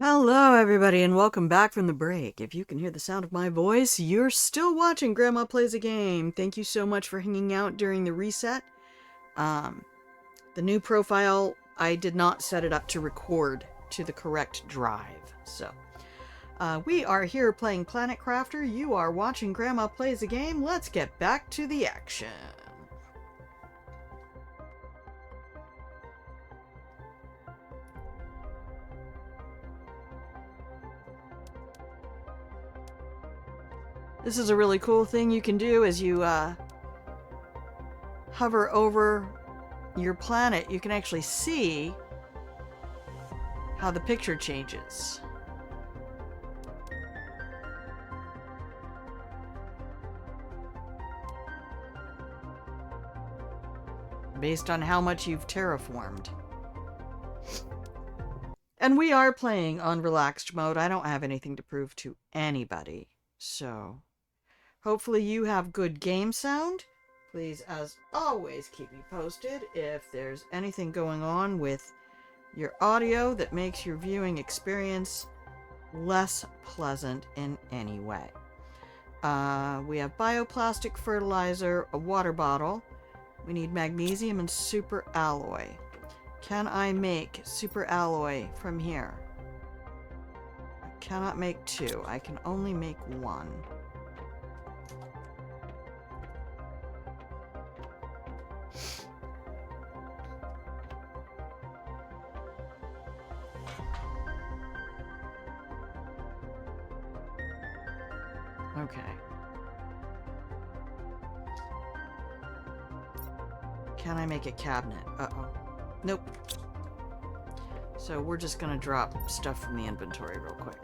Hello, everybody, and welcome back from the break. If you can hear the sound of my voice, you're still watching Grandma Plays a Game. Thank you so much for hanging out during the reset. The new profile, I did not set it up to record to the correct drive. So, we are here playing Planet Crafter. You are watching Grandma Plays a Game. Let's get back to the action. This is a really cool thing you can do as you hover over your planet. You can actually see how the picture changes. Based on how much you've terraformed. And we are playing on relaxed mode. I don't have anything to prove to anybody. So, hopefully you have good game sound. Please, as always, keep me posted if there's anything going on with your audio that makes your viewing experience less pleasant in any way. We have bioplastic fertilizer, a water bottle. We need magnesium and super alloy. Can I make super alloy from here? I cannot make two. I can only make one. Okay. Can I make a cabinet? Uh-oh. Nope. So we're just gonna drop stuff from the inventory real quick.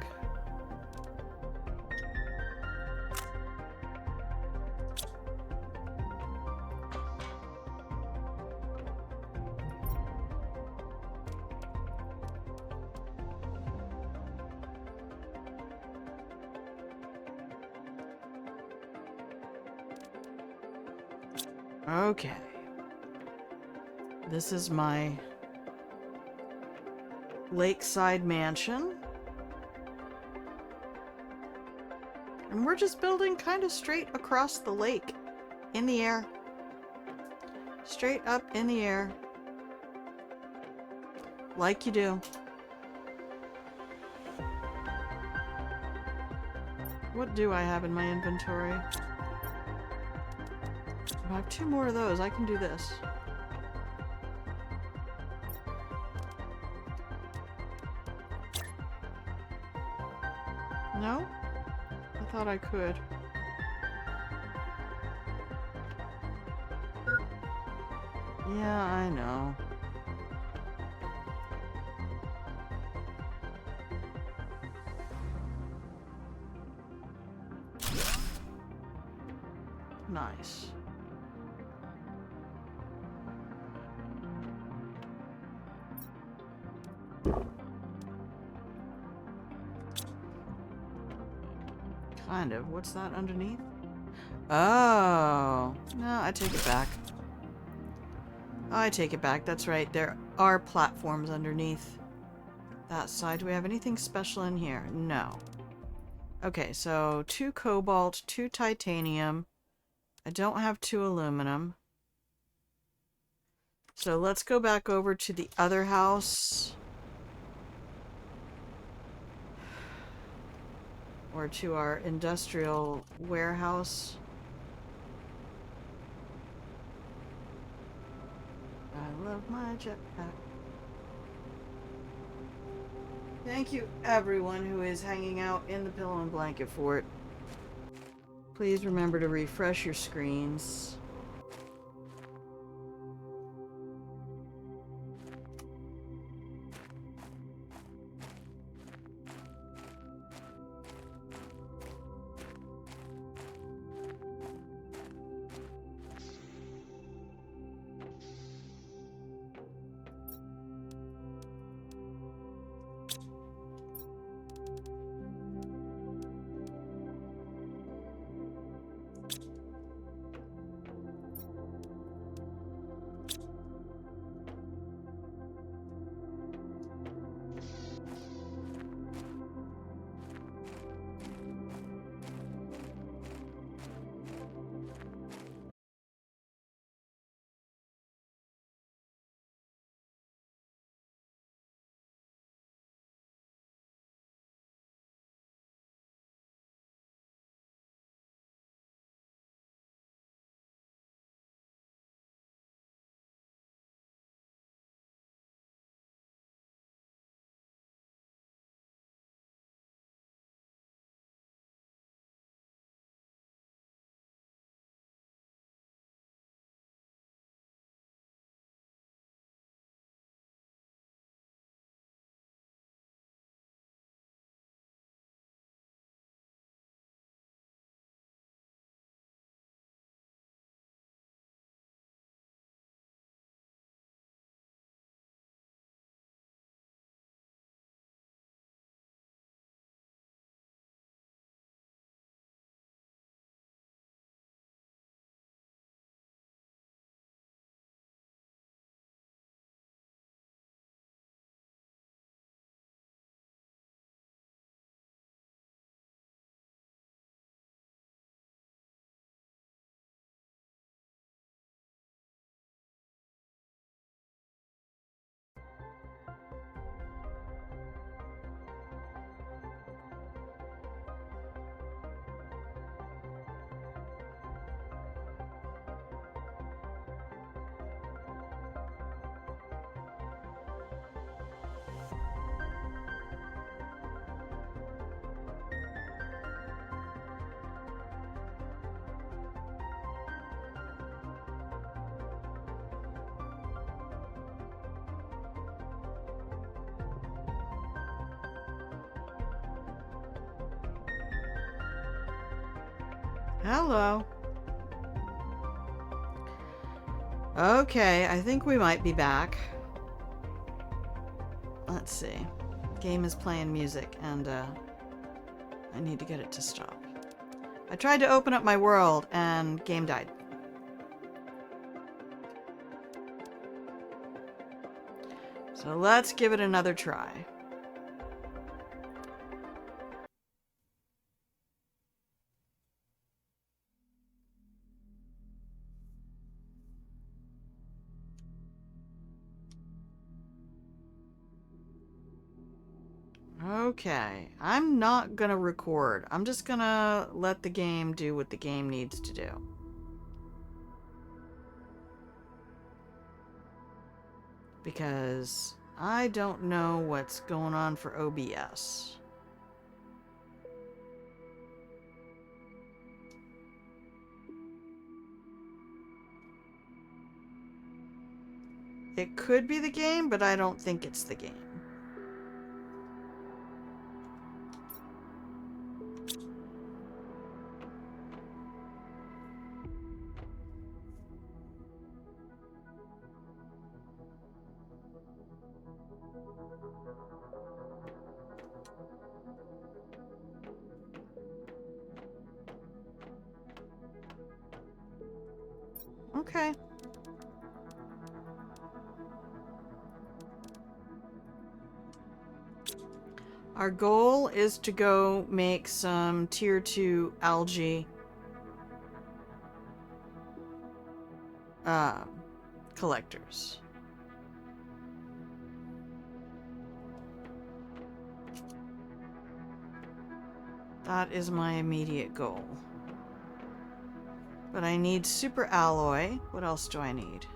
Okay. This is my lakeside mansion. And we're just building kind of straight across the lake. In the air. Straight up in the air. Like you do. What do I have in my inventory? I have two more of those. I can do this. No? I thought I could. Yeah, I know. Nice. Kind of. What's that underneath? Oh. No, I take it back. I take it back. That's right. There are platforms underneath that side. Do we have anything special in here? No. Okay, so 2 cobalt, 2 titanium. I don't have 2 aluminum. So let's go back over to the other house. Or to our industrial warehouse. I love my jetpack. Thank you, everyone who is hanging out in the Pillow and Blanket Fort. Please remember to refresh your screens. Hello. Okay, I think we might be back. Let's see. Game is playing music, and I need to get it to stop. I tried to open up my world, and game died. So let's give it another try. Okay, I'm not gonna record. I'm just gonna let the game do what the game needs to do. Because I don't know what's going on for OBS. It could be the game, but I don't think it's the game. Okay. Our goal is to go make some tier 2 algae collectors. That is my immediate goal. But I need super alloy. What else do I need?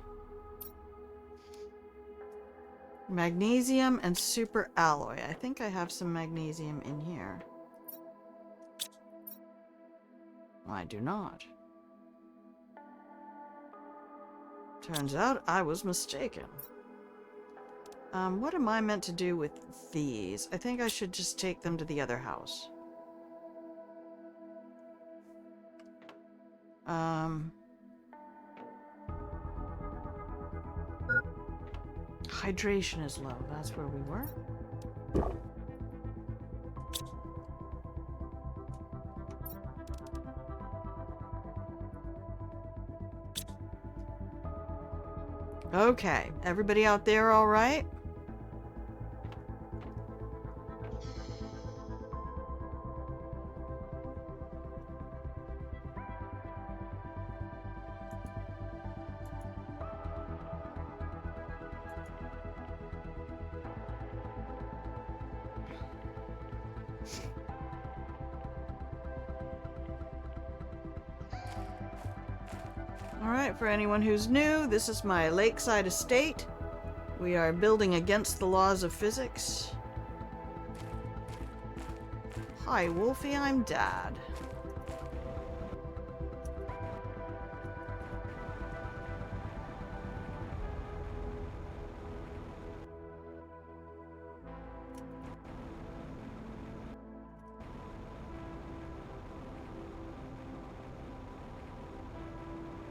Magnesium and super alloy. I think I have some magnesium in here. I do not. Turns out I was mistaken. What am I meant to do with these? I think I should just take them to the other house. Hydration is low. That's where we were. Okay, everybody out there all right? Alright, for anyone who's new, this is my lakeside estate. We are building against the laws of physics. Hi, Wolfie, I'm Dad.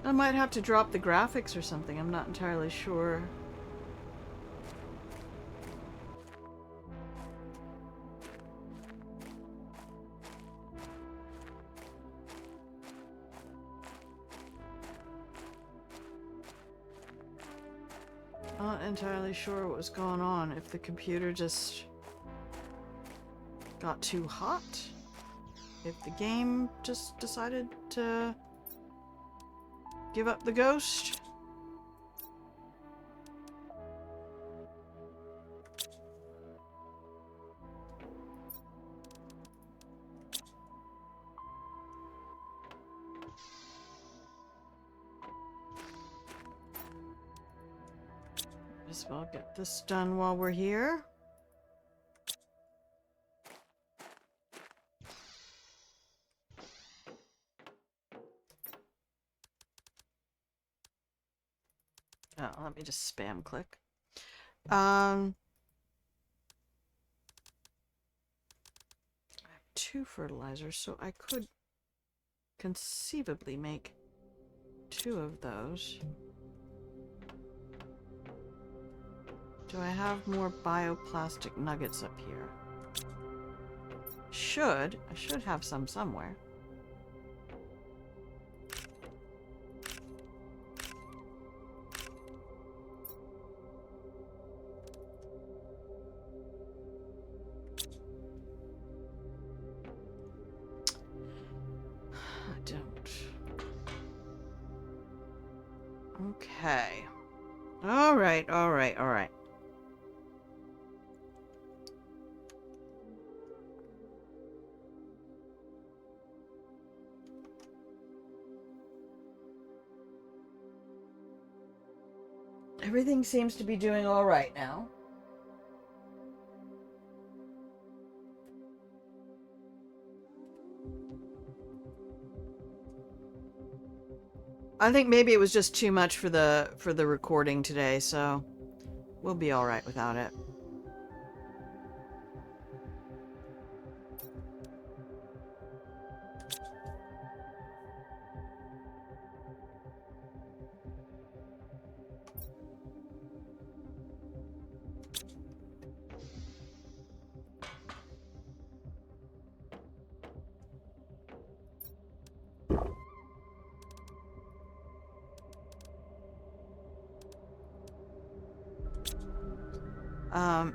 I might have to drop the graphics or something, I'm not entirely sure. Not entirely sure what was going on, if the computer just got too hot, if the game just decided to give up the ghost. As well get this done while we're here. Oh, let me just spam click. I have 2 fertilizers, so I could conceivably make 2 of those. Do I have more bioplastic nuggets up here? I should have some somewhere. I don't. Okay. Alright, alright, alright. Everything seems to be doing all right now. I think maybe it was just too much for the recording today, so we'll be all right without it.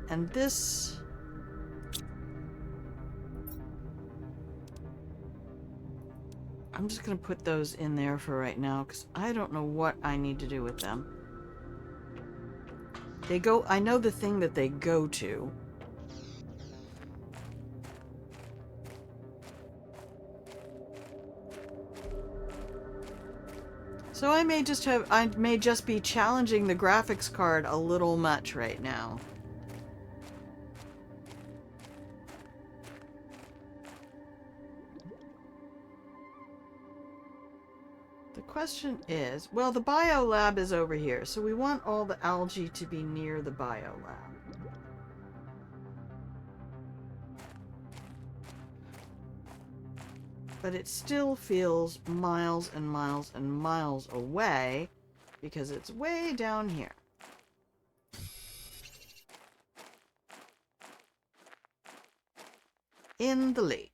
And this... I'm just gonna put those in there for right now, because I don't know what I need to do with them. They go... I know the thing that they go to. So I may just be challenging the graphics card a little much right now. The question is, well, the bio lab is over here, so we want all the algae to be near the bio lab. But it still feels miles and miles and miles away because it's way down here. In the lake.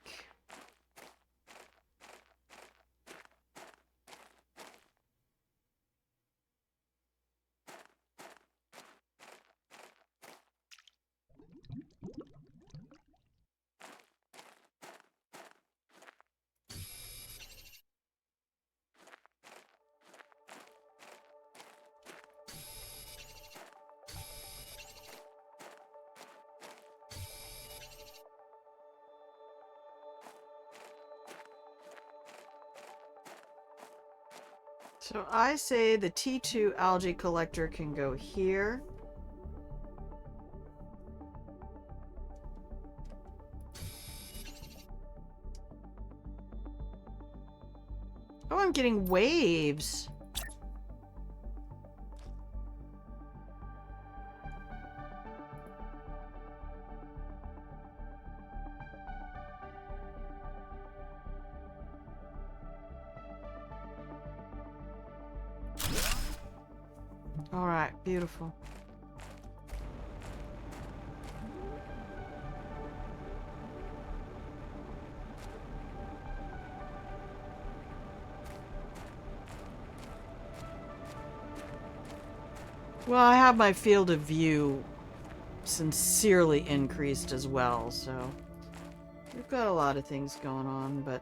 So I say the T2 algae collector can go here. Oh, I'm getting waves. All right, beautiful. Well, I have my field of view sincerely increased as well, so we've got a lot of things going on, but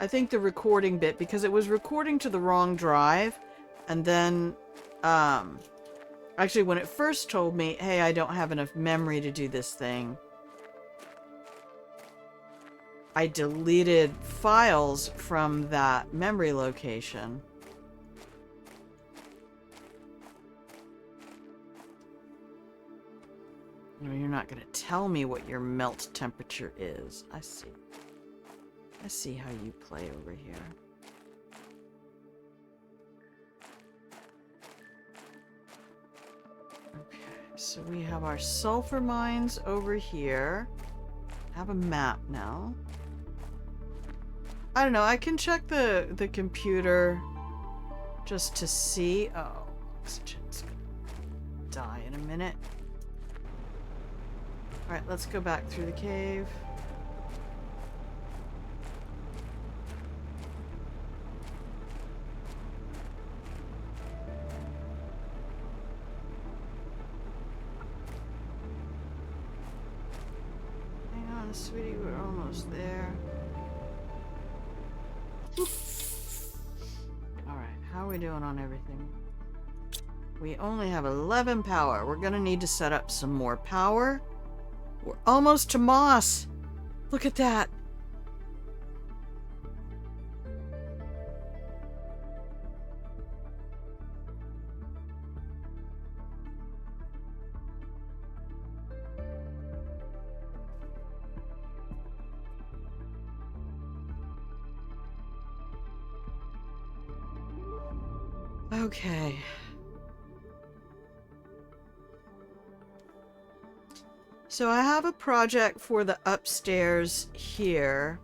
I think the recording bit, because it was recording to the wrong drive, and then, actually when it first told me, hey, I don't have enough memory to do this thing, I deleted files from that memory location. No, you're not gonna tell me what your melt temperature is. I see. I see how you play over here. Okay, so we have our sulfur mines over here. I have a map now. I don't know. I can check the computer just to see. Oh, oxygen's gonna die in a minute. Alright, let's go back through the cave. Hang on, sweetie, we're almost there. Alright, how are we doing on everything? We only have 11 power. We're gonna need to set up some more power. We're almost to moss. Look at that. Okay. So I have a project for the upstairs here.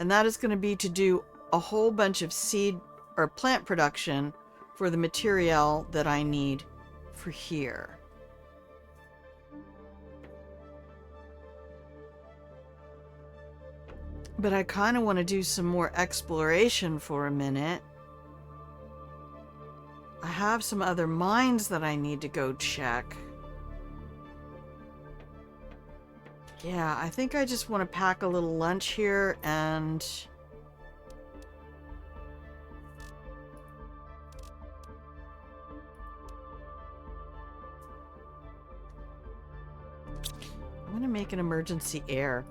And that is going to be to do a whole bunch of seed or plant production for the material that I need for here. But I kind of want to do some more exploration for a minute. I have some other mines that I need to go check. Yeah, I think I just want to pack a little lunch here and... I'm going to make an emergency air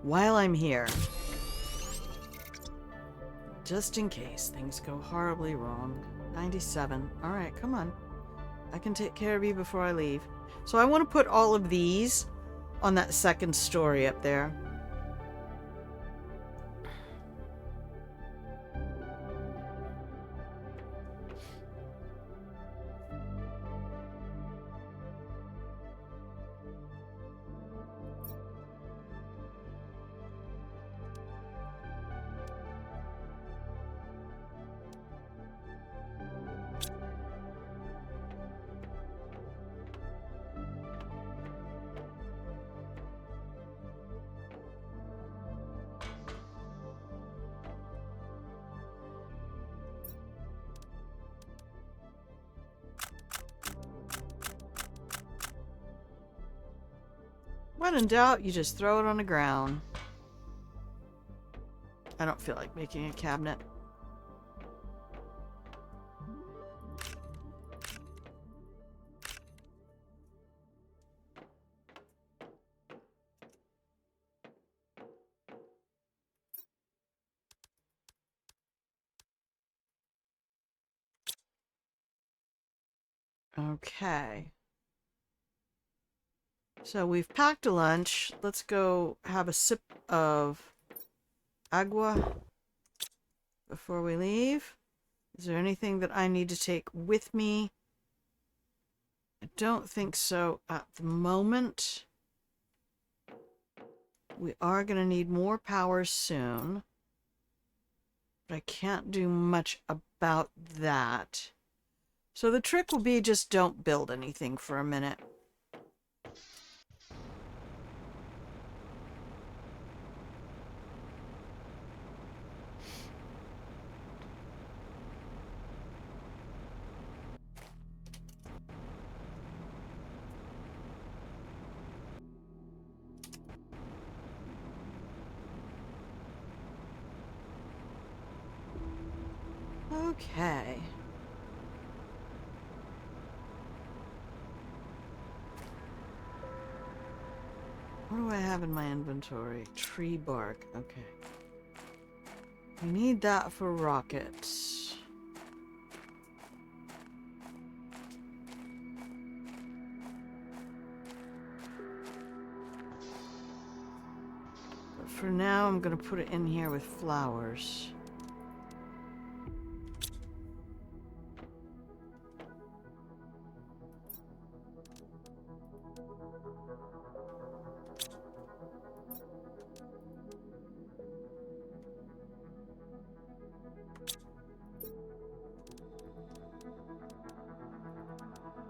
while I'm here. Just in case things go horribly wrong. 97. Alright, come on. I can take care of you before I leave. So I want to put all of these on that second story up there. When in doubt, you just throw it on the ground. I don't feel like making a cabinet. Okay. So we've packed a lunch. Let's go have a sip of agua before we leave. Is there anything that I need to take with me? I don't think so at the moment. We are going to need more power soon. But I can't do much about that. So the trick will be just don't build anything for a minute. Okay. What do I have in my inventory? Tree bark. Okay. We need that for rockets. But for now, I'm going to put it in here with flowers.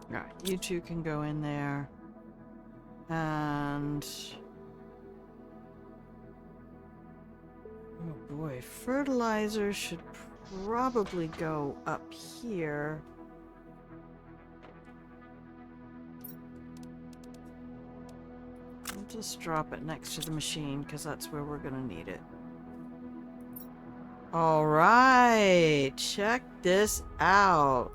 Alright, you two can go in there. And... oh boy, fertilizer should probably go up here. I'll just drop it next to the machine, because that's where we're gonna need it. Alright, check this out.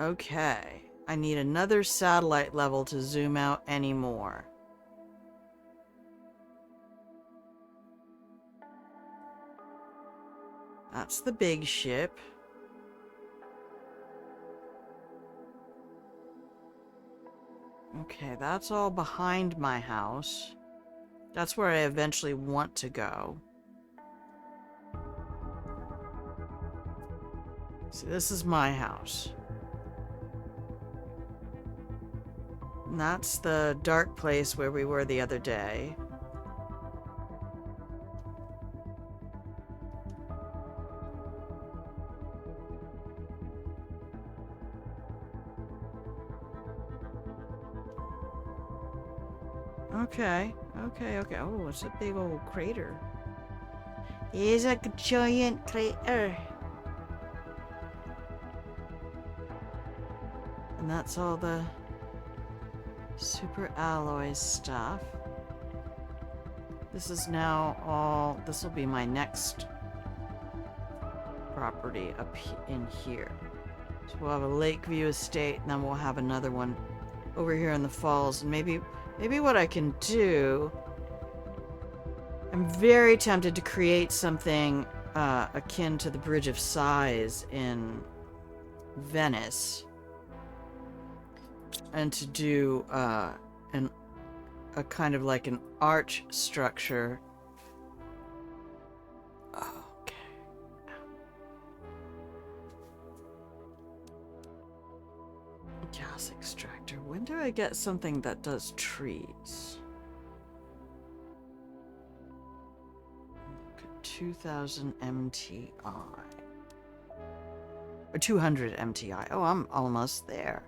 Okay, I need another satellite level to zoom out anymore. That's the big ship. Okay, that's all behind my house. That's where I eventually want to go. See, this is my house. And that's the dark place where we were the other day. Okay, okay, okay. Oh, it's a big old crater. It's a giant crater. And that's all the super alloy stuff. This is now all... this will be my next property up in here. So we'll have a Lakeview estate, and then we'll have another one over here in the falls. And maybe what I can do... I'm very tempted to create something akin to the Bridge of Sighs in Venice. And to do a kind of like an arch structure. Okay. Gas extractor. When do I get something that does trees? 2000 MTI. Or 200 MTI. Oh, I'm almost there.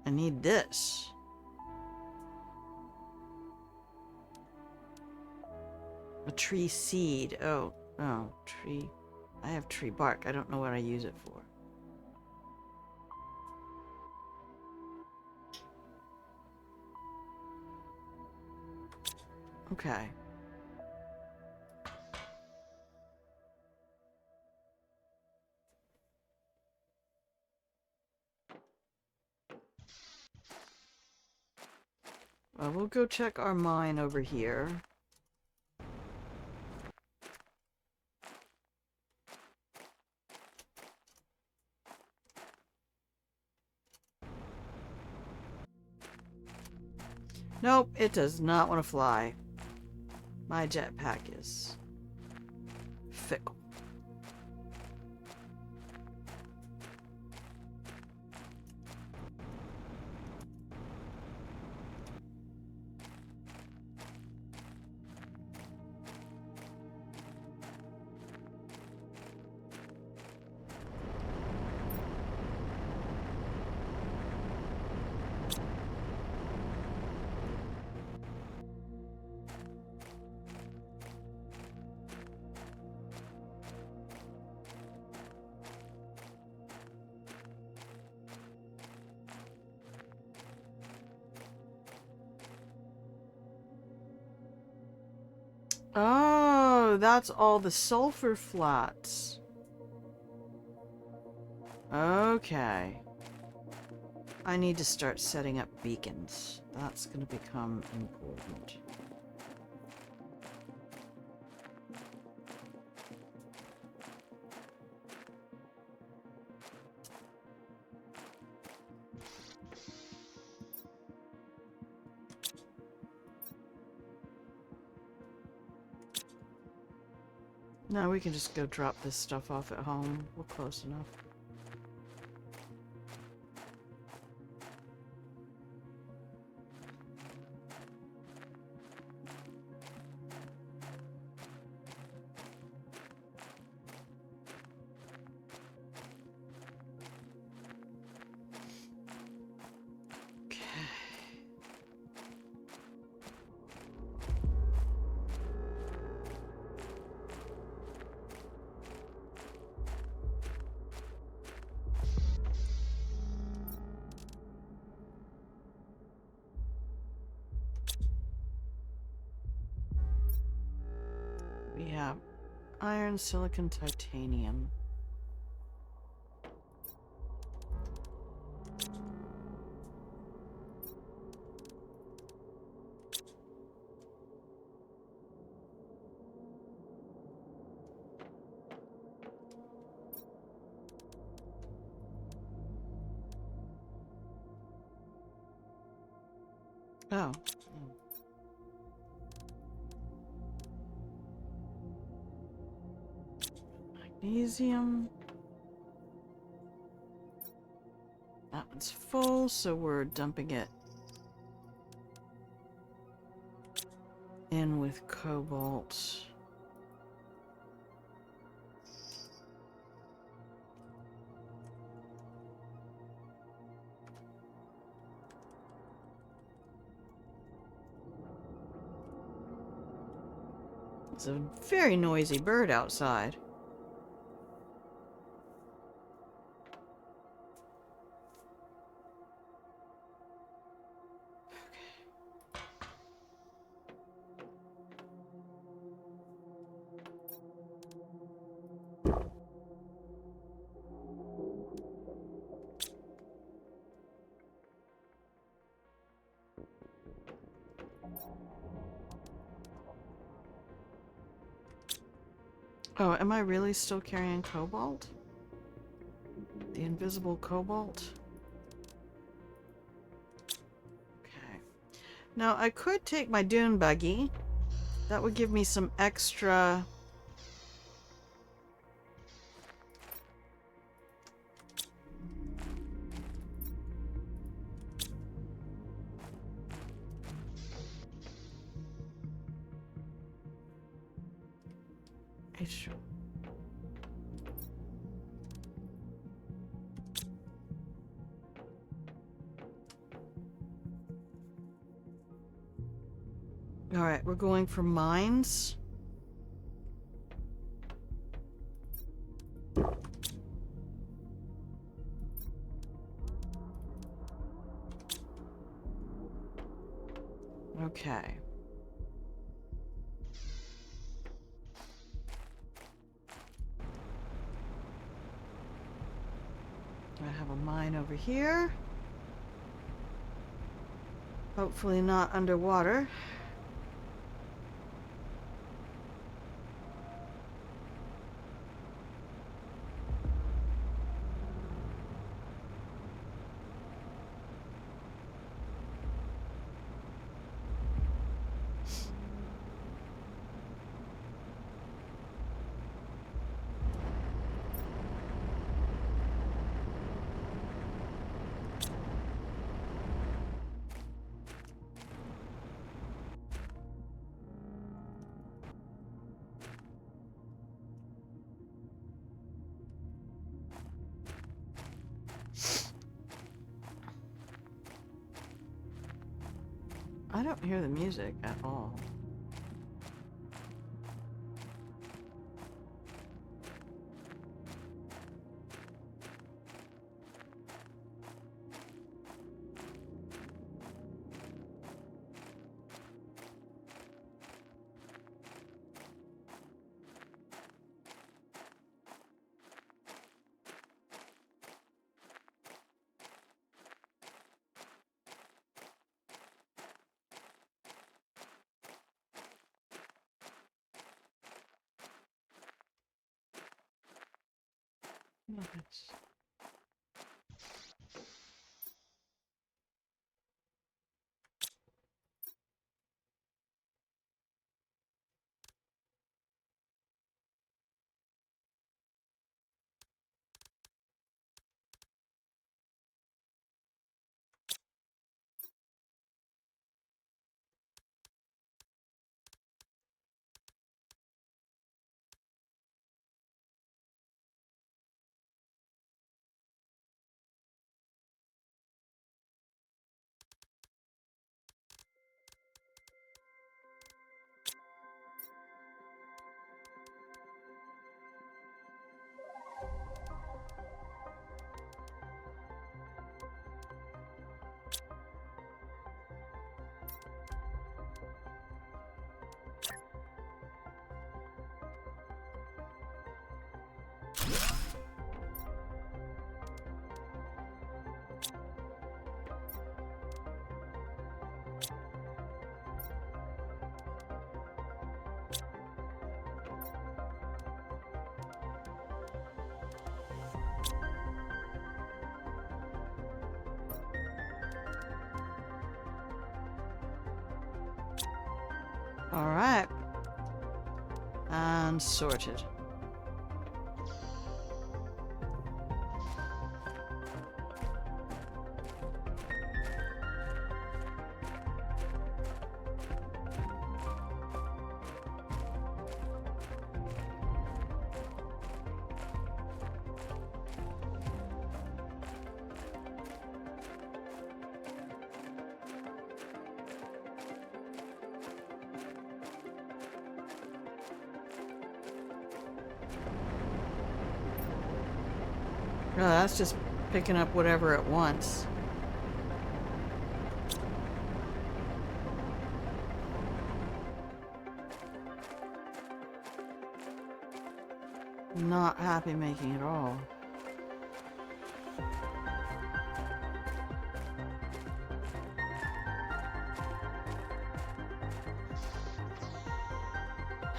I need this. A tree seed. Oh, tree. I have tree bark. I don't know what I use it for. Okay. Well, we'll go check our mine over here. Nope, it does not want to fly. My jetpack is fickle. Oh, that's all the sulfur flats. Okay. I need to start setting up beacons. That's going to become important. No, we can just go drop this stuff off at home. We're close enough. iron, silicon, titanium. Oh. Magnesium. That one's full, so we're dumping it in with cobalt. It's a very noisy bird outside. Oh, am I really still carrying cobalt? The invisible cobalt? Okay. Now, I could take my dune buggy. That would give me some extra... Sure. Alright, we're going for mines. Okay. I have a mine over here. Hopefully not underwater. I don't hear the music at all. Nice. Alright. And sorted. No, that's just picking up whatever it wants. Not happy making it all.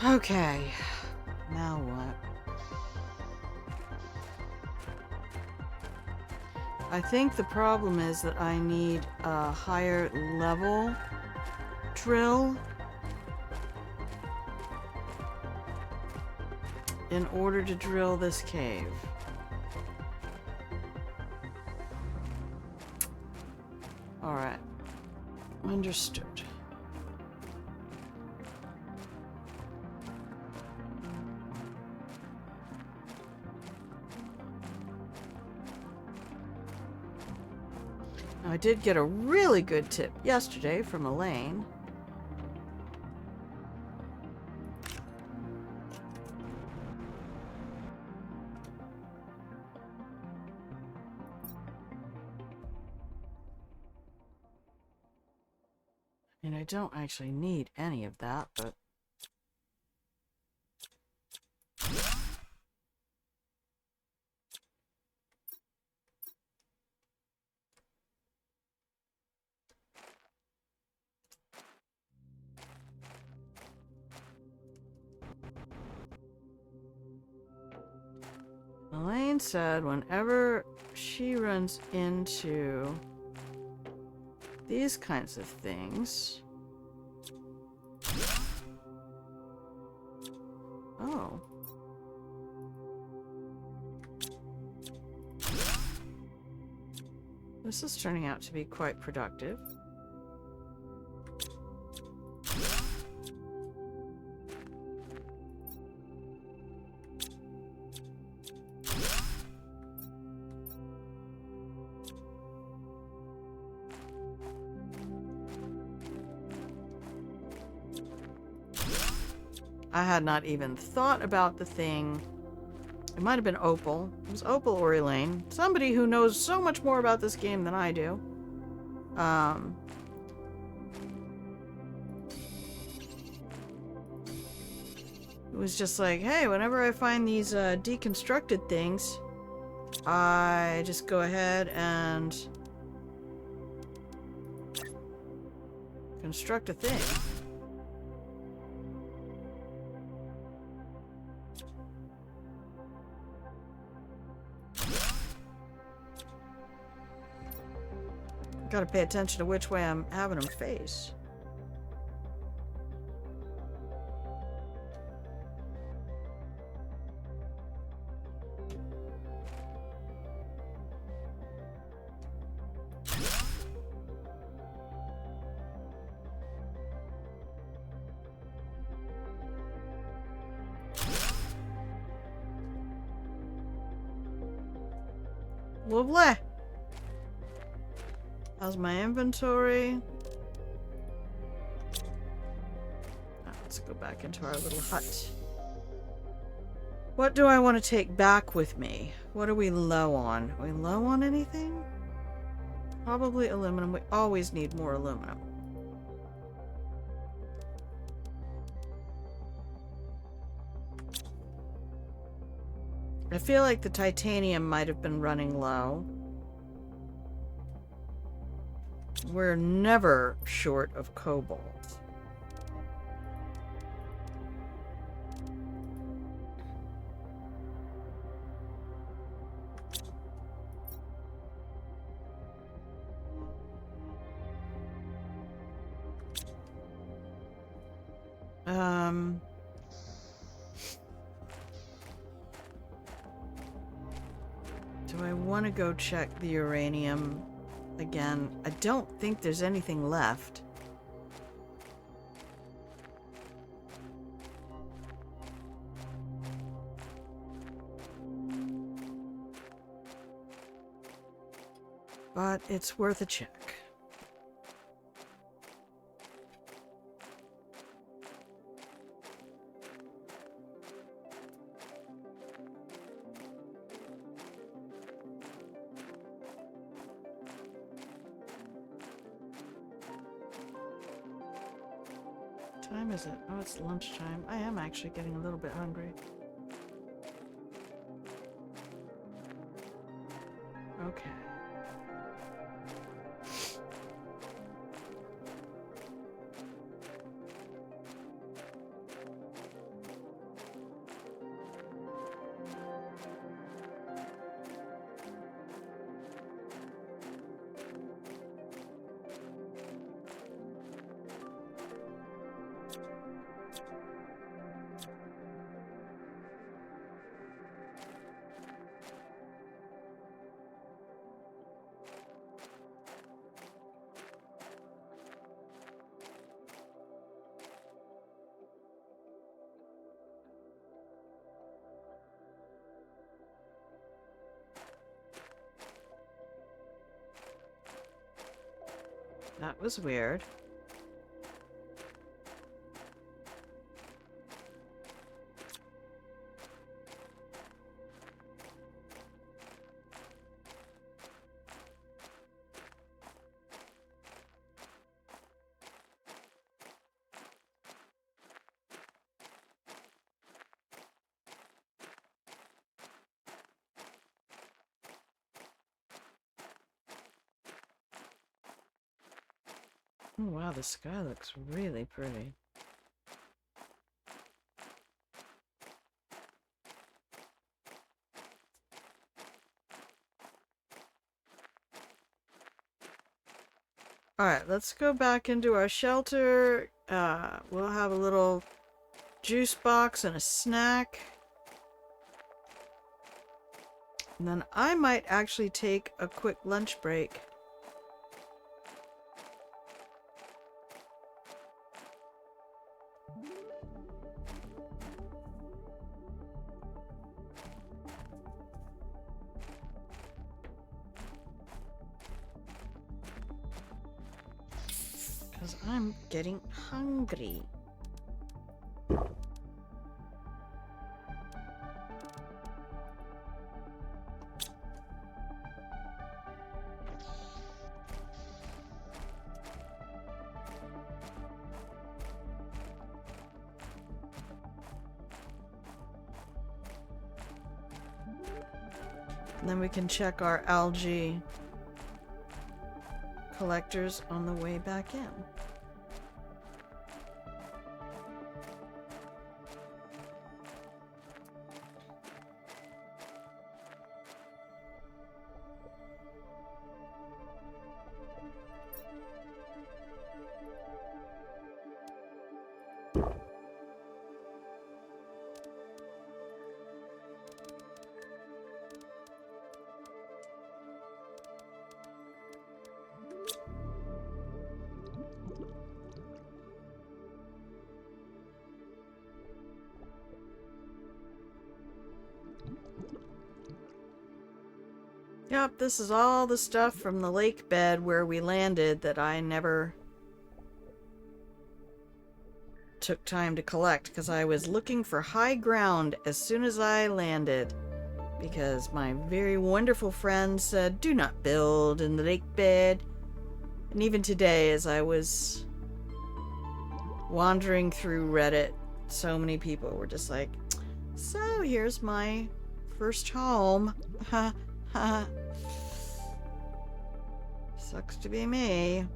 Okay. Now what? I think the problem is that I need a higher level drill in order to drill this cave. Alright. Understood. Now, I did get a really good tip yesterday from Elaine. And I don't actually need any of that, but... Elaine said whenever she runs into these kinds of things... Oh. This is turning out to be quite productive. I had not even thought about the thing. It might have been Opal. It was Opal or Elaine. Somebody who knows so much more about this game than I do. It was just like, hey, whenever I find these deconstructed things, I just go ahead and construct a thing. Gotta pay attention to which way I'm having them face. Lovely. How's my inventory? Let's go back into our little hut. What do I want to take back with me? What are we low on? Are we low on anything? Probably aluminum. We always need more aluminum. I feel like the titanium might have been running low. We're never short of cobalt. Do I want to go check the uranium again? I don't think there's anything left. But it's worth a check. What time is it? Oh, it's lunchtime. I am actually getting a little bit hungry. Okay. That was weird. Oh, wow, the sky looks really pretty. Alright, let's go back into our shelter. We'll have a little juice box and a snack. And then I might actually take a quick lunch break. Because I'm getting hungry. And then we can check our algae collectors on the way back in. Yep, this is all the stuff from the lake bed where we landed that I never took time to collect because I was looking for high ground as soon as I landed. Because my very wonderful friend said, do not build in the lake bed. And even today, as I was wandering through Reddit, so many people were just like, so here's my first home. Ha ha. Sucks to be me.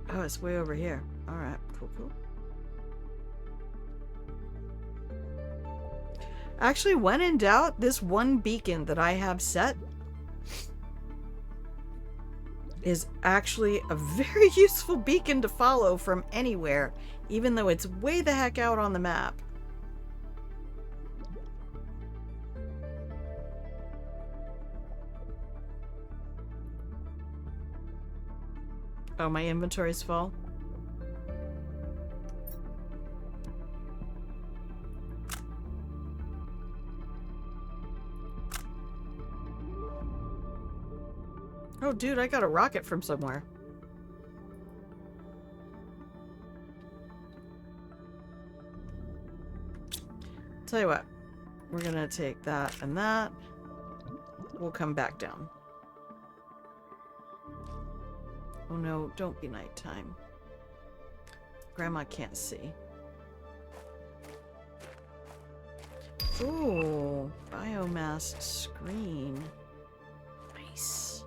Oh, it's way over here. Alright, cool, cool. Actually, when in doubt, this one beacon that I have set is actually a very useful beacon to follow from anywhere, even though it's way the heck out on the map. Oh, my inventory's full. Oh, dude, I got a rocket from somewhere. Tell you what, we're gonna take that and that. We'll come back down. Oh no, don't be nighttime. Grandma can't see. Ooh, biomass screen. Nice.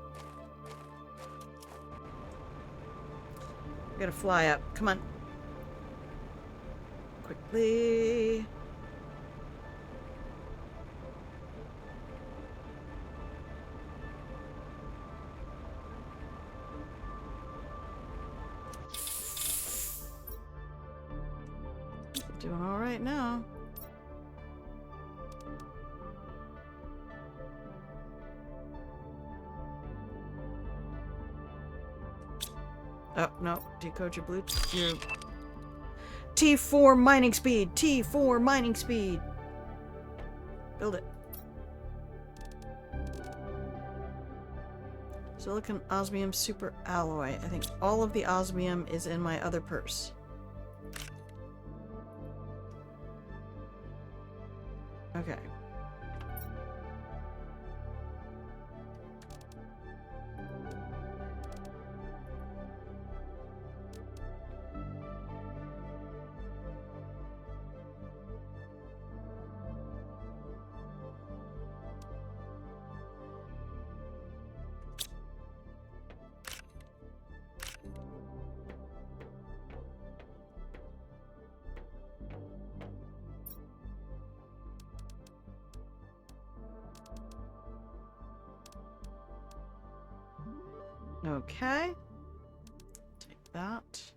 We gotta fly up. Come on. Quickly. Doing all right now. Oh, no. Decode your blue... Your... T4 mining speed! T4 mining speed! Build it. Silicon osmium super alloy. I think all of the osmium is in my other purse. Okay. Okay. Take that.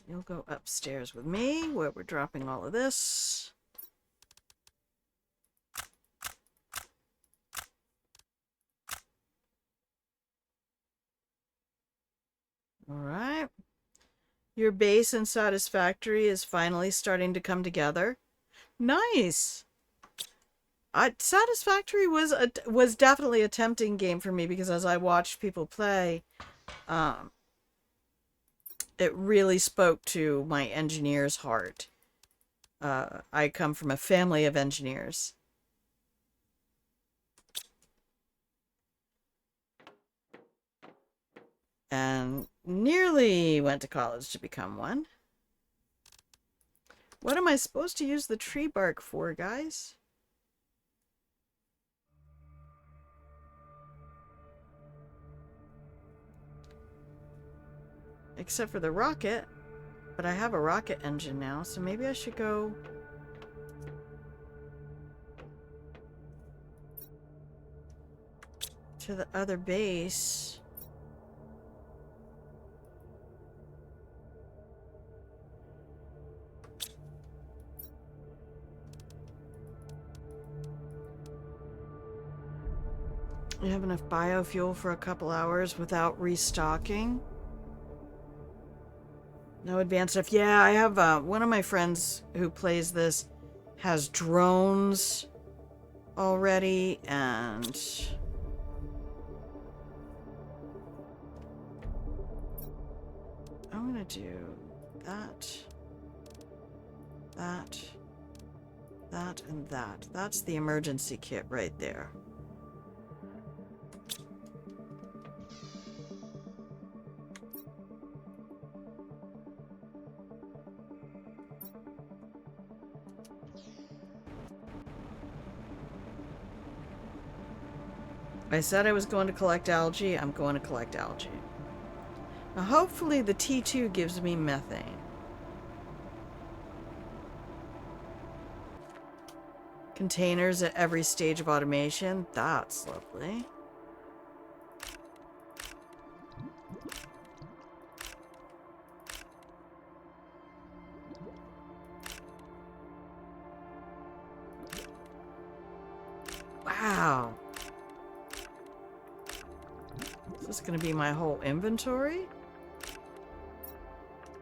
You'll go upstairs with me, where we're dropping all of this. Alright. Your base and Satisfactory is finally starting to come together. Nice! Satisfactory was definitely a tempting game for me because as I watched people play, it really spoke to my engineer's heart. I come from a family of engineers. And nearly went to college to become one. What am I supposed to use the tree bark for, guys? Except for the rocket. But I have a rocket engine now, so maybe I should go... to the other base. You have enough biofuel for a couple hours without restocking. No advanced stuff. Yeah, I have one of my friends who plays this has drones already, and I'm gonna do that, that, that, and that. That's the emergency kit right there. I said I was going to collect algae. I'm going to collect algae. Now, hopefully the T2 gives me methane. Containers at every stage of automation. That's lovely. Wow. Is this going to be my whole inventory?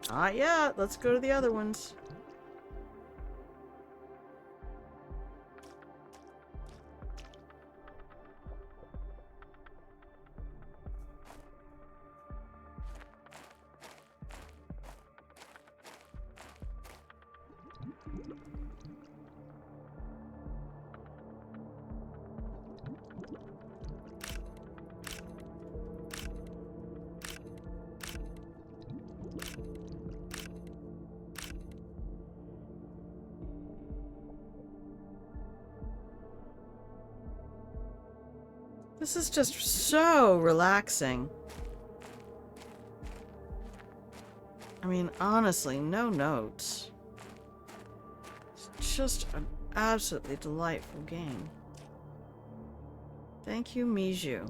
Not yet. Let's go to the other ones. This is just so relaxing. I mean, honestly, no notes. It's just an absolutely delightful game. Thank you, Miju.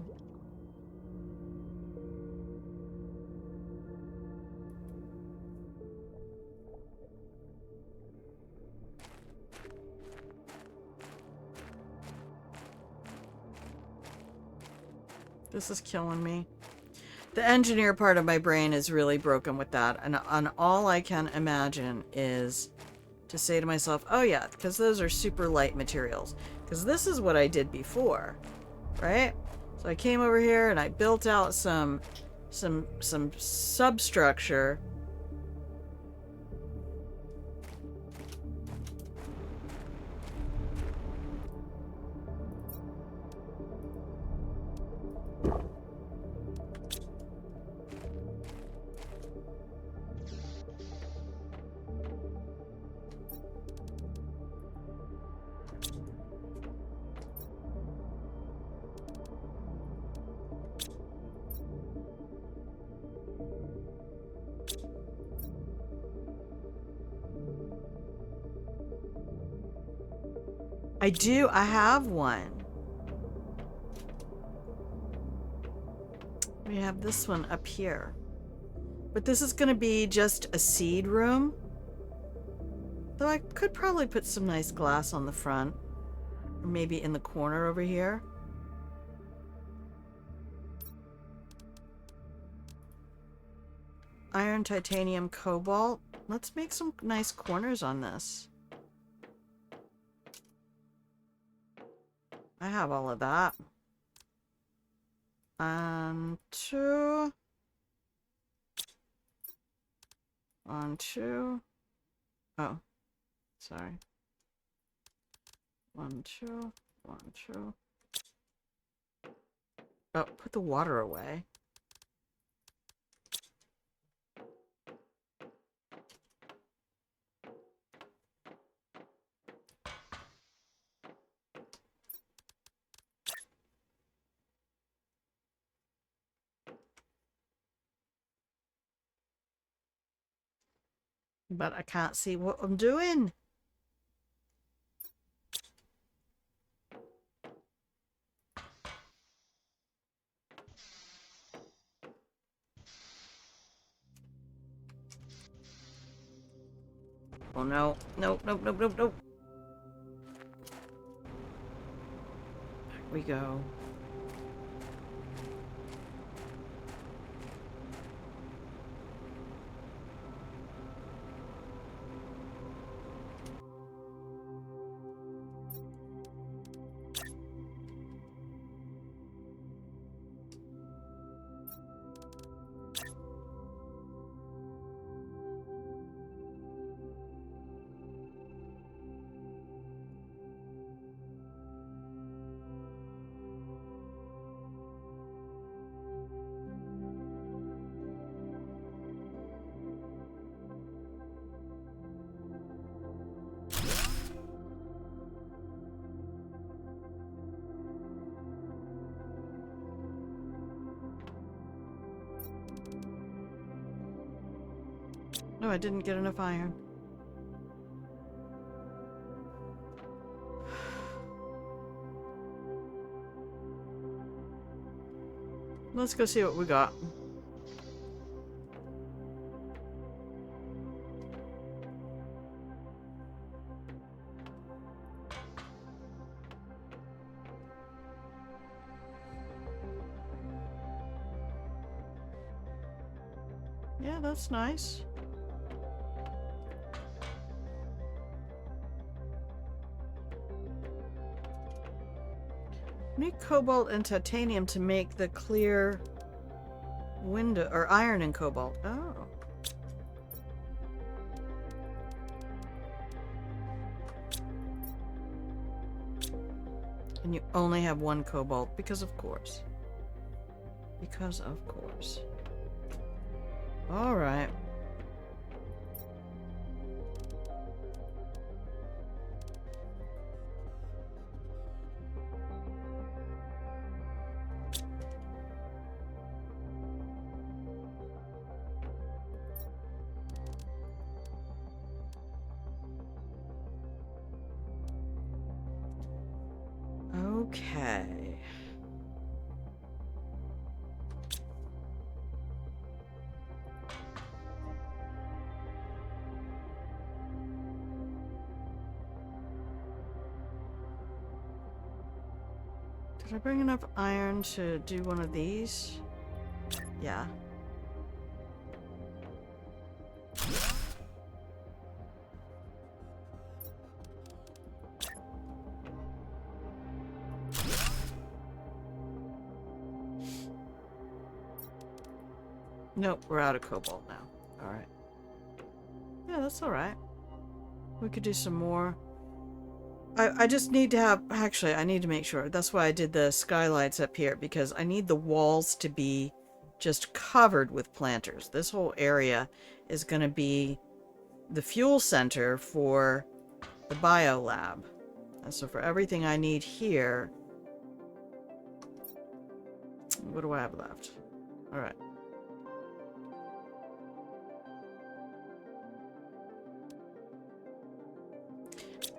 This is killing me. The engineer part of my brain is really broken with that, and all I can imagine is to say to myself, oh yeah, because those are super light materials. Because this is what I did before, right? So I came over here and I built out some substructure. I have one. We have this one up here. But this is going to be just a seed room. Though I could probably put some nice glass on the front. Or maybe in the corner over here. Iron, titanium, cobalt. Let's make some nice corners on this. I have all of that. And two. On two. Oh, sorry. 1, 2, 1, 2. Oh, put the water away. But I can't see what I'm doing. Oh no. Nope, nope, nope, nope, nope. Back we go. No, I didn't get enough iron. Let's go see what we got. Yeah, that's nice. I need cobalt and titanium to make the clear window, or iron and cobalt. Oh. And you only have one cobalt, because of course. Because of course. Alright. Okay. Did I bring enough iron to do one of these? Yeah. Nope, we're out of cobalt now. Alright. Yeah, that's alright. We could do some more. I just need to have... Actually, I need to make sure. That's why I did the skylights up here, because I need the walls to be just covered with planters. This whole area is going to be the fuel center for the bio lab. And so for everything I need here... What do I have left? Alright.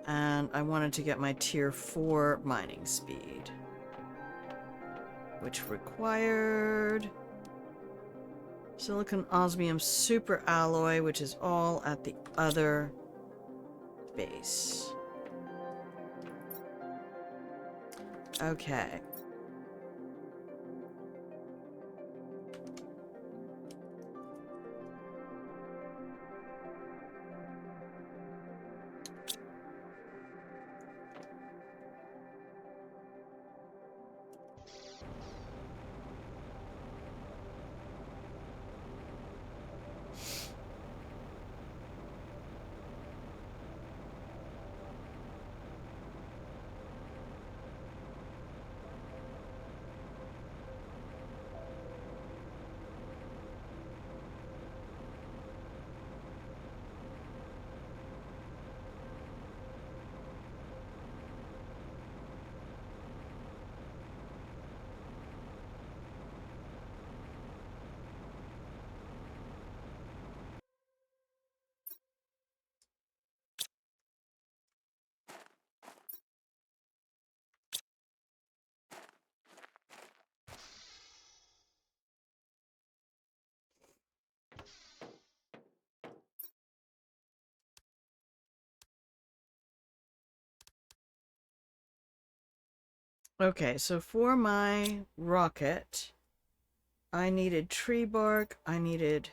And I wanted to get my tier 4 mining speed, which required silicon osmium super alloy, which is all at the other base. Okay. Okay, so for my rocket, I needed tree bark, I needed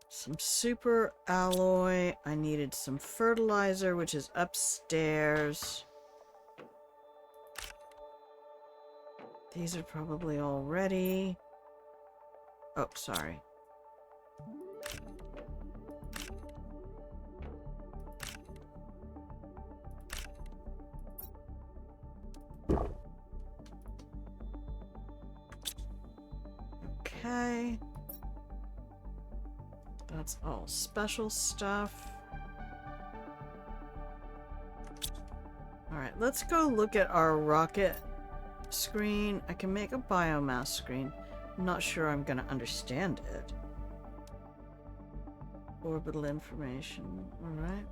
some super alloy, I needed some fertilizer, which is upstairs. These are probably all ready. Oh, sorry. Okay. That's all special stuff. Alright, let's go look at our rocket screen. I can make a biomass screen. I'm not sure I'm gonna understand it. Orbital information. Alright.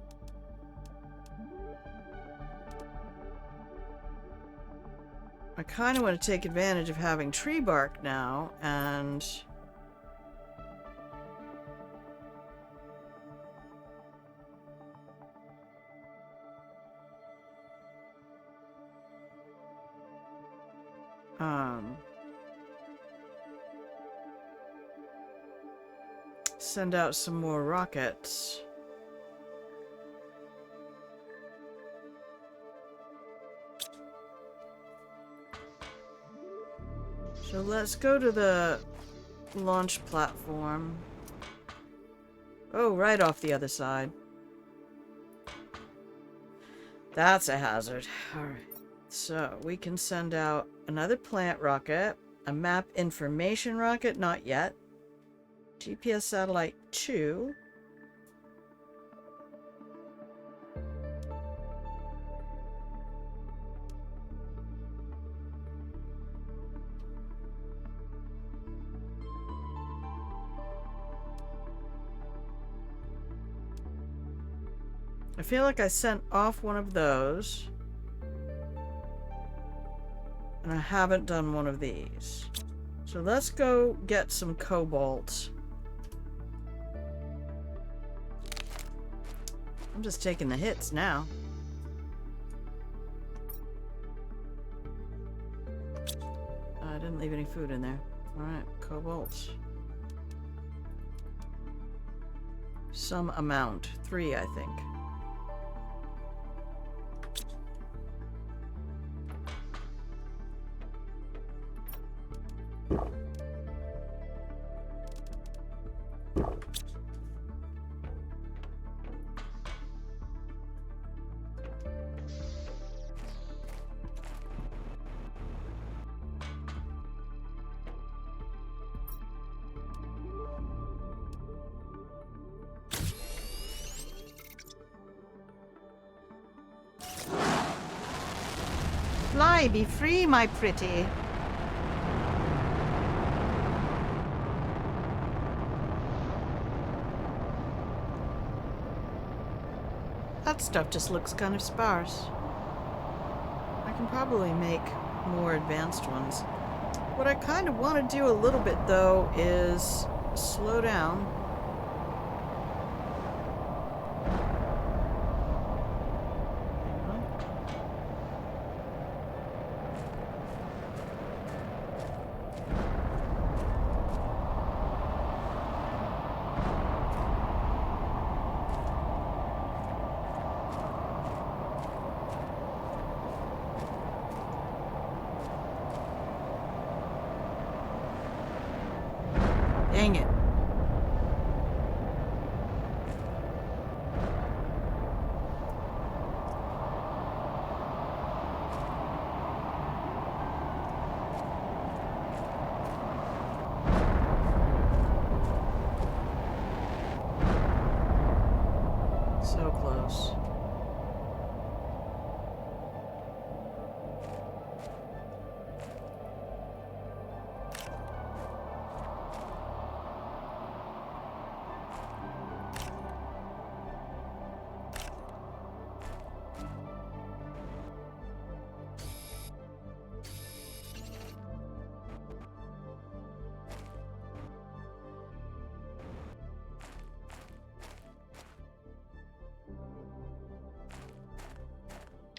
I kind of want to take advantage of having tree bark now, and... send out some more rockets. So let's go to the launch platform. Oh, right off the other side. That's a hazard. Alright. So, we can send out another plant rocket, a map information rocket, not yet. GPS satellite 2. I feel like I sent off one of those. And I haven't done one of these. So let's go get some cobalt. I'm just taking the hits now. I didn't leave any food in there. Alright, cobalt. Some amount. 3, I think. Fly, be free, my pretty. That stuff just looks kind of sparse. I can probably make more advanced ones. What I kind of want to do a little bit, though, is slow down. Dang it. So close.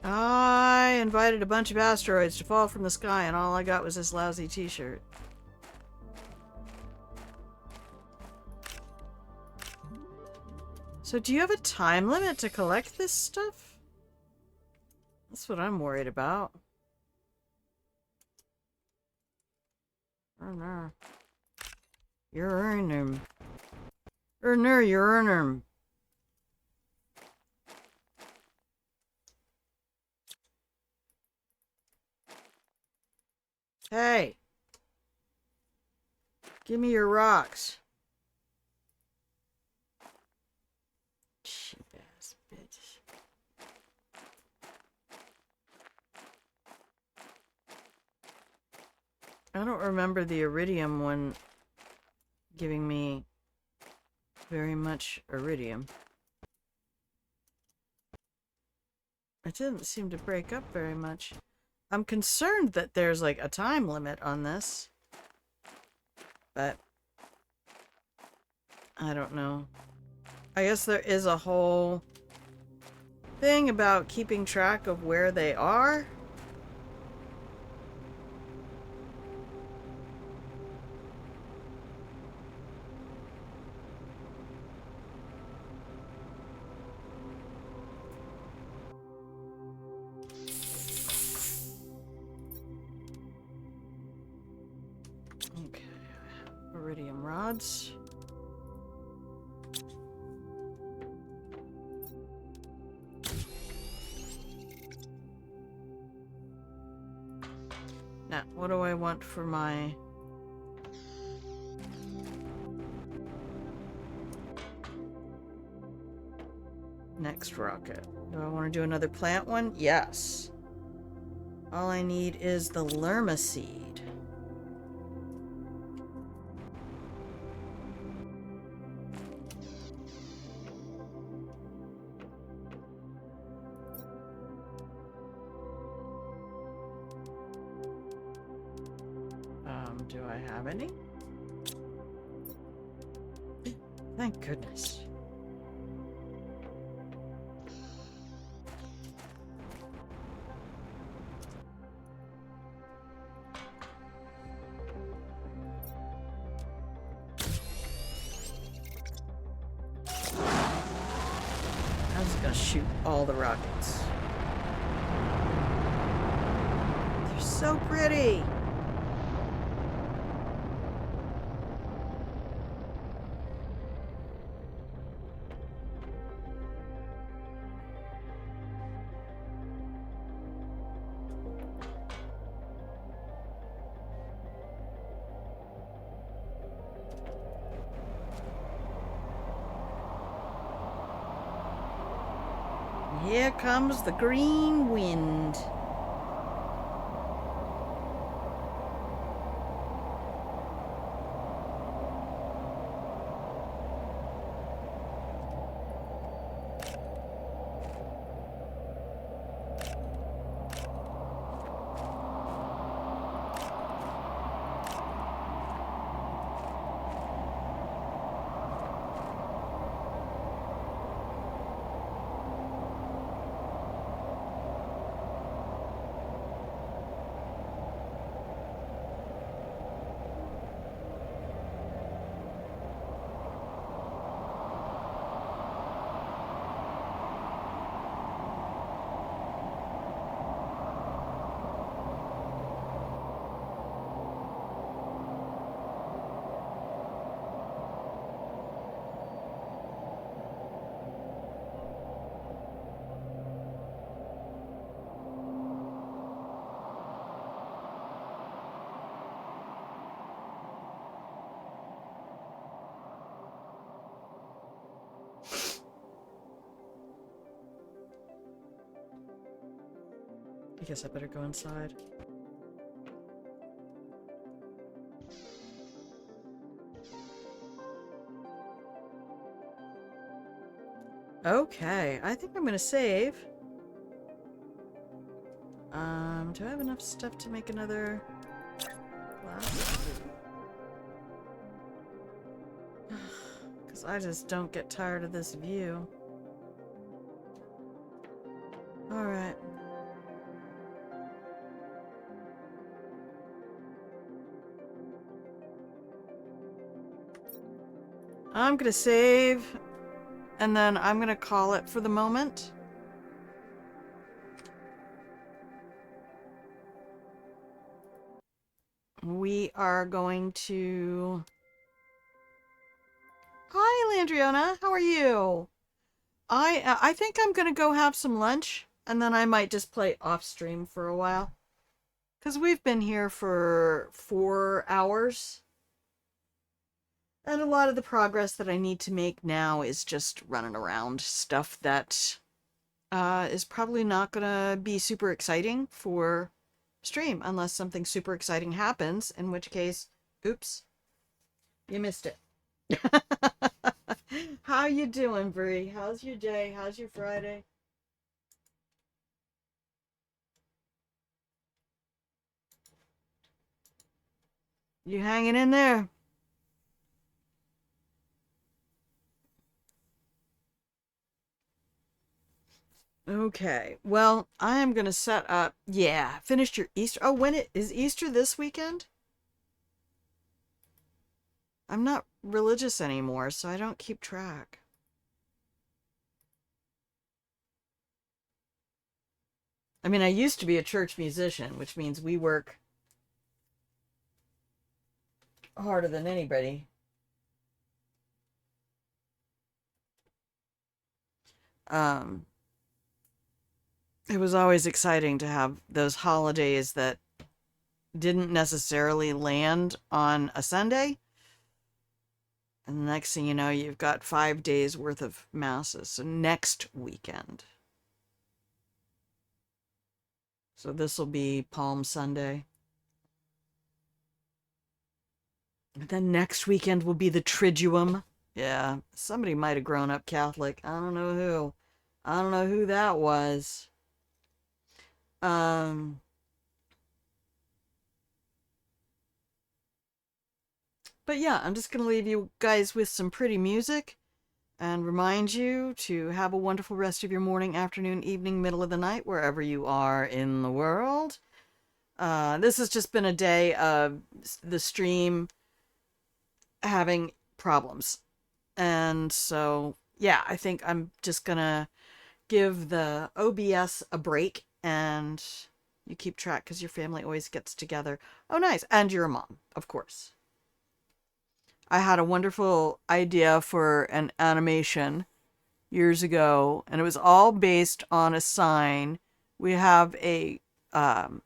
I invited a bunch of asteroids to fall from the sky, and all I got was this lousy t-shirt. So do you have a time limit to collect this stuff? That's what I'm worried about. Earner. You're earning. Earner, you're earning. Hey! Give me your rocks. Cheap ass bitch. I don't remember the iridium one giving me very much iridium. It didn't seem to break up very much. I'm concerned that there's like a time limit on this. But I don't know. I guess there is a whole thing about keeping track of where they are. pods. Now, what do I want for my... next rocket? Do I want to do another plant one? Yes. All I need is the lerma seed. Do I have any? Thank goodness. I'm just gonna shoot all the rockets. They're so pretty! Here comes the green wind. I guess I better go inside. Okay, I think I'm gonna save. Do I have enough stuff to make another glass? Because I just don't get tired of this view. Alright. I'm gonna save, and then I'm gonna call it for the moment. We are going to... Hi, Landriona. How are you? I think I'm gonna go have some lunch, and then I might just play off stream for a while. Because we've been here for 4 hours. And a lot of the progress that I need to make now is just running around stuff that is probably not gonna be super exciting for stream unless something super exciting happens, in which case, oops, you missed it. How you doing, Bree? How's your day? How's your Friday? You hanging in there? Okay, well, I am gonna set up. Yeah, finished your Easter. Oh, when is Easter this weekend? I'm not religious anymore, so I don't keep track. I mean, I used to be a church musician, which means we work harder than anybody. Um, it was always exciting to have those holidays that didn't necessarily land on a Sunday. And the next thing you know, you've got 5 days worth of masses. So next weekend. So this will be Palm Sunday. And then next weekend will be the Triduum. Yeah, somebody might have grown up Catholic. I don't know who. I don't know who that was. Um, but yeah, I'm just going to leave you guys with some pretty music and remind you to have a wonderful rest of your morning, afternoon, evening, middle of the night, wherever you are in the world. This has just been a day of the stream having problems. And so, yeah, I think I'm just going to give the OBS a break and you keep track because your family always gets together. Oh, nice. And you're a mom, of course. I had a wonderful idea for an animation years ago, and it was all based on a sign. We have um,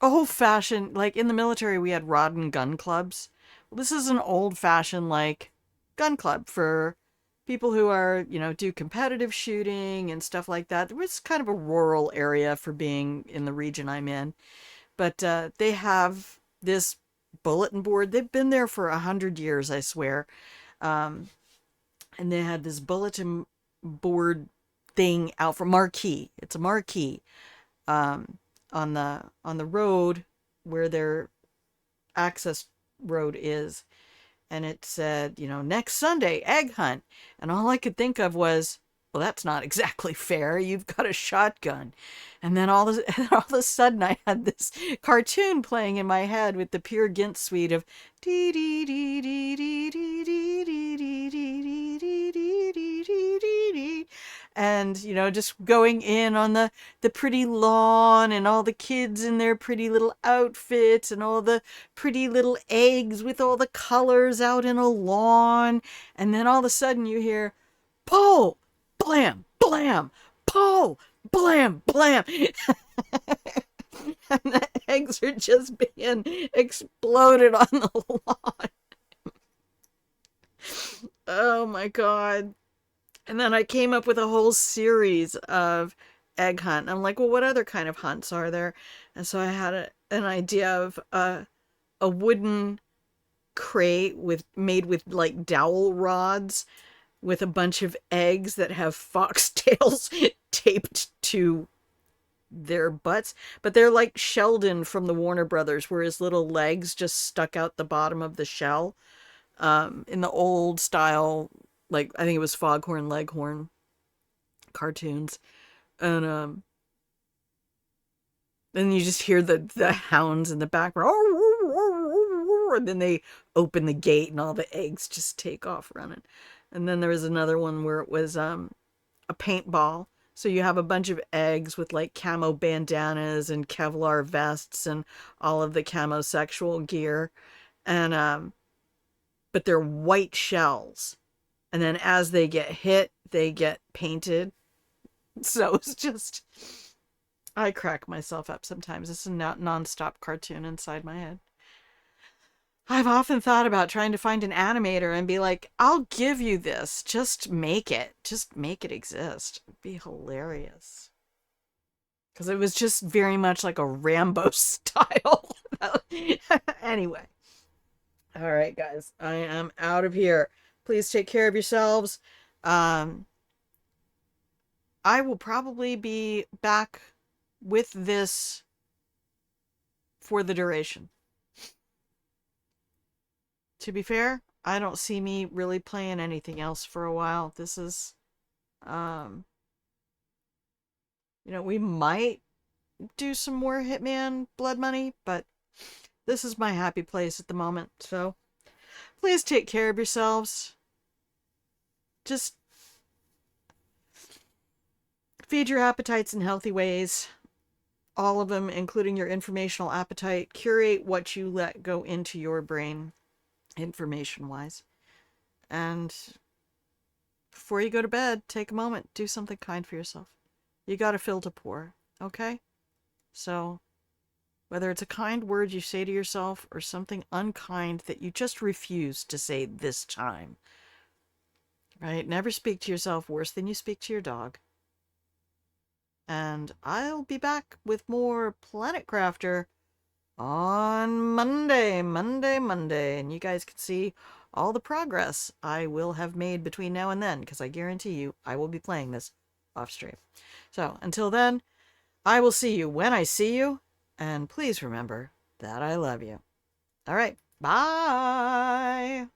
a whole fashioned, like in the military, we had rod and gun clubs. Well, this is an old fashioned, like, gun club for people who are, do competitive shooting and stuff like that. It was kind of a rural area for being in the region I'm in. But they have this bulletin board. They've been there for 100 years, I swear. Um, and they had this bulletin board thing out for marquee. It's a marquee um, on the road where their access road is, and it said, next Sunday egg hunt, and all I could think of was, well, that's not exactly fair. You've got a shotgun. And then all of a sudden I had this cartoon playing in my head with the Peer Gynt suite of dee dee dee dee dee dee dee dee dee dee dee dee dee dee dee, and just going in on the pretty lawn and all the kids in their pretty little outfits and all the pretty little eggs with all the colors out in a lawn. And then all of a sudden you hear Paul, blam, blam, Paul, blam, blam. And the eggs are just being exploded on the lawn. Oh my God. And then I came up with a whole series of egg hunt. I'm like, well, what other kind of hunts are there? And so I had an idea of a wooden crate made with like dowel rods with a bunch of eggs that have foxtails taped to their butts, but they're like Sheldon from the Warner Brothers, where his little legs just stuck out the bottom of the shell. In the old style, like I think it was Foghorn Leghorn cartoons, and then you just hear the hounds in the background, and then they open the gate and all the eggs just take off running. And then there was another one where it was a paintball. So you have a bunch of eggs with like camo bandanas and Kevlar vests and all of the camo sexual gear. And but they're white shells. And then as they get hit, they get painted. So it's just, I crack myself up sometimes. It's a non-stop cartoon inside my head. I've often thought about trying to find an animator and be like, I'll give you this. Just make it. Just make it exist. It'd be hilarious. Because it was just very much like a Rambo style. Anyway. All right, guys. I am out of here. Please take care of yourselves. I will probably be back with this for the duration. To be fair, I don't see me really playing anything else for a while. This is, um, we might do some more Hitman Blood Money, but this is my happy place at the moment. So please take care of yourselves. Just feed your appetites in healthy ways. All of them, including your informational appetite. Curate what you let go into your brain, information-wise. And before you go to bed, take a moment, do something kind for yourself. You gotta fill to pour, okay? So, whether it's a kind word you say to yourself or something unkind that you just refuse to say this time, right? Never speak to yourself worse than you speak to your dog. And I'll be back with more Planet Crafter on Monday, and you guys can see all the progress I will have made between now and then, because I guarantee you I will be playing this off stream. So until then, I will see you when I see you, and please remember that I love you. All right, bye!